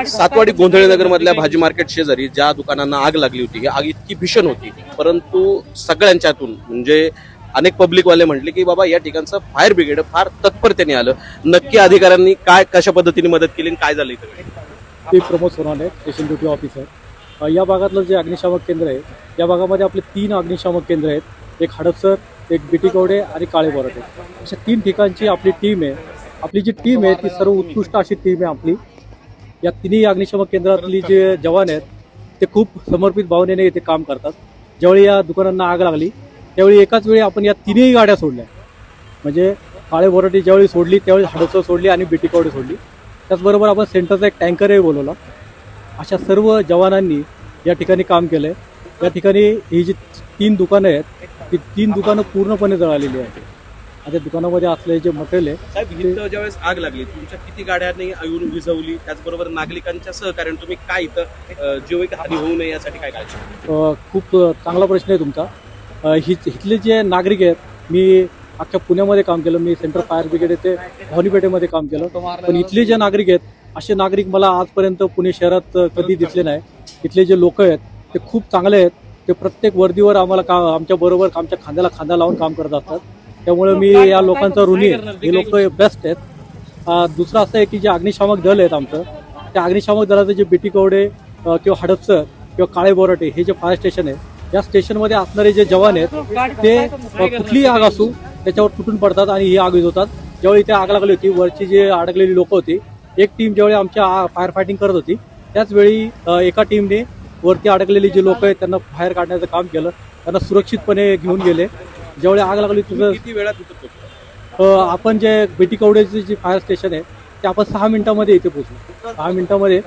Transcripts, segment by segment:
सातवाडी गोंधळे नगर मधल्या भाजी मार्केट शेजारी ज्या दुकानांना आग लागली होती, ही आग इतकी भीषण होती, परंतु सगळ्यांच्यातून म्हणजे अनेक पब्लिकवाले म्हटले की बाबा या ठिकाणचं फायर ब्रिगेड फार तत्परतेने आलं. नक्की अधिकाऱ्यांनी काय कशा पद्धतीने मदत केली आणि काय झालं इथे? मी Pramod Sonawane, station duty officer. या भागातलं जे अग्निशामक केंद्र आहे, या भागामध्ये आपले 3 अग्निशामक केंद्र आहेत. एक हडपसर, एक बिटीकवडे आणि काळे बोराटे. अशा 3 ठिकाणची आपली टीम आहे. आपली जी टीम आहे ती सर्व उत्कृष्ट अशी टीम आहे आपली. या 3 अग्निशामक केंद्रातली जे जवान आहेत ते खूप समर्पित भावनेने इथे काम करतात. ज्यावेळी या दुकानांना आग लागली त्यावेळी एकाच वेळी आपण या 3ही गाड्या सोडल्या. म्हणजे काळे बोराटे ज्यावेळी सोडली त्यावेळी हडपसर सोडली आणि बिटीकवडे सोडली. त्याचबरोबर आपण सेंटरचा एक टँकरही बोलवला. अशा सर्व जवानांनी या ठिकाणी काम केलं आहे. या ठिकाणी ही जी 3 दुकानं आहेत ती 3 दुकानं पूर्णपणे जळालेली आहेत. आता दुकानामध्ये असलेले जे मटेरियल आहे इथं ज्यावेळेस आग लागली तुमच्या किती गाड्यांनी येऊन विझवली, त्याचबरोबर नागरिकांच्या सहकार्याने तुम्ही काय इथं जीवित हानी होऊ नये यासाठी काय काळजी? खूप चांगला प्रश्न आहे तुमचा. इथले जे नागरिक आहेत, मी अख्ख्या पुण्यामध्ये काम केलं, मी सेंट्रल फायर ब्रिगेड येथे भवानीपेठेमध्ये काम केलं, पण इथले जे नागरिक आहेत असे नागरिक मला आजपर्यंत पुणे शहरात कधी दिसले नाही. इथले जे लोक आहेत ते खूप चांगले आहेत. ते प्रत्येक वर्दीवर आम्हाला आमच्या बरोबर आमच्या खांद्याला खांदा लावून काम करत असतात. त्यामुळे मी या लोकांचा ऋणी आहे. हे लोक बेस्ट आहेत. दुसरं असं आहे की जे अग्निशामक दल आहेत आमचं, त्या अग्निशामक दलाचं जे बिटीकवडे किंवा हडपसर किंवा काळे बोराटे हे जे फायर स्टेशन आहे, या स्टेशनमध्ये असणारे जे जवान आहेत ते कुठलीही आग असू त्याच्यावर तुटून पडतात आणि ही आग विझवतात. ज्यावेळी इथे आग लागली होती, वरची जे अडकलेली लोक होती, एक टीम ज्यावेळी आमच्या फायर फायटिंग करत होती त्याच वेळी एका टीमने वरती अडकलेली जे लोक आहेत त्यांना बाहेर काढण्याचं काम केलं. त्यांना सुरक्षितपणे घेऊन गेले. ज्यावेळी आग लागली तिथं किती वेळात इथं पोहोचलो? आपण जे बिटीकवडेचे जे फायर स्टेशन आहे ते आपण 6 मिनिटांमध्ये इथे पोहोचलो. 6 मिनिटांमध्ये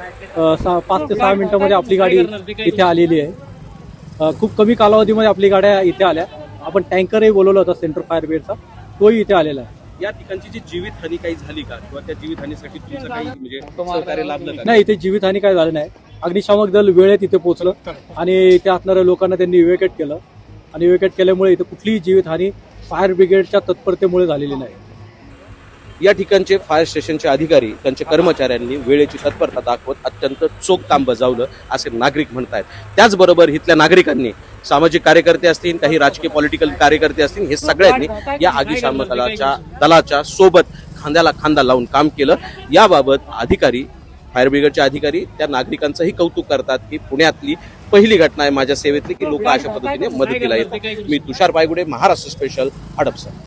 5 ते 6 मिनिटांमध्ये आपली गाडी इथे आलेली आहे. खूप कमी कालावधीमध्ये आपली गाड्या इथे आल्या. आपण टँकरही बोलवला होता सेंट्रल फायर ब्रिगेडचा, तोही इथे आलेला आहे. या ठिकाणची जी जीवितहानी काही झाली का, किंवा त्या जीवितहानीसाठी तुमचं काही म्हणजे सहकार्य लाभलं का? नाही, इथे जीवितहानी काय झालं नाही. अग्निशामक दल वेळेत इथे पोहोचलं आणि इथे असणाऱ्या लोकांना त्यांनी इव्हॅक्युएट केलं आणि इव्हॅक्युएट केल्यामुळे इथे कुठलीही जीवितहानी फायर ब्रिगेडच्या तत्परतेमुळे झालेली नाही. या ठिकाणचे फायर स्टेशनचे अधिकारी त्यांच्या कर्मचाऱ्यांनी वेळेची तत्परता दाखवत अत्यंत चोख काम बजावलं असे नागरिक म्हणतात. त्याचबरोबर इथल्या नागरिकांनी, सामाजिक कार्यकर्ते असतील, काही राजकीय पॉलिटिकल कार्यकर्ते असतील, हे सगळ्यांनी या अग्निशामक दलाच्या सोबत खांद्याला खांदा लावून काम केलं. याबाबत अधिकारी, फायर ब्रिगेडचे अधिकारी त्या नागरिकांचंही कौतुक करतात की पुण्यातली पहिली घटना आहे माझ्या सेवेतली की लोक अशा पद्धतीने मदतीला येतात. मी तुषार पायगुडे, महाराष्ट्र स्पेशल, हडपसर.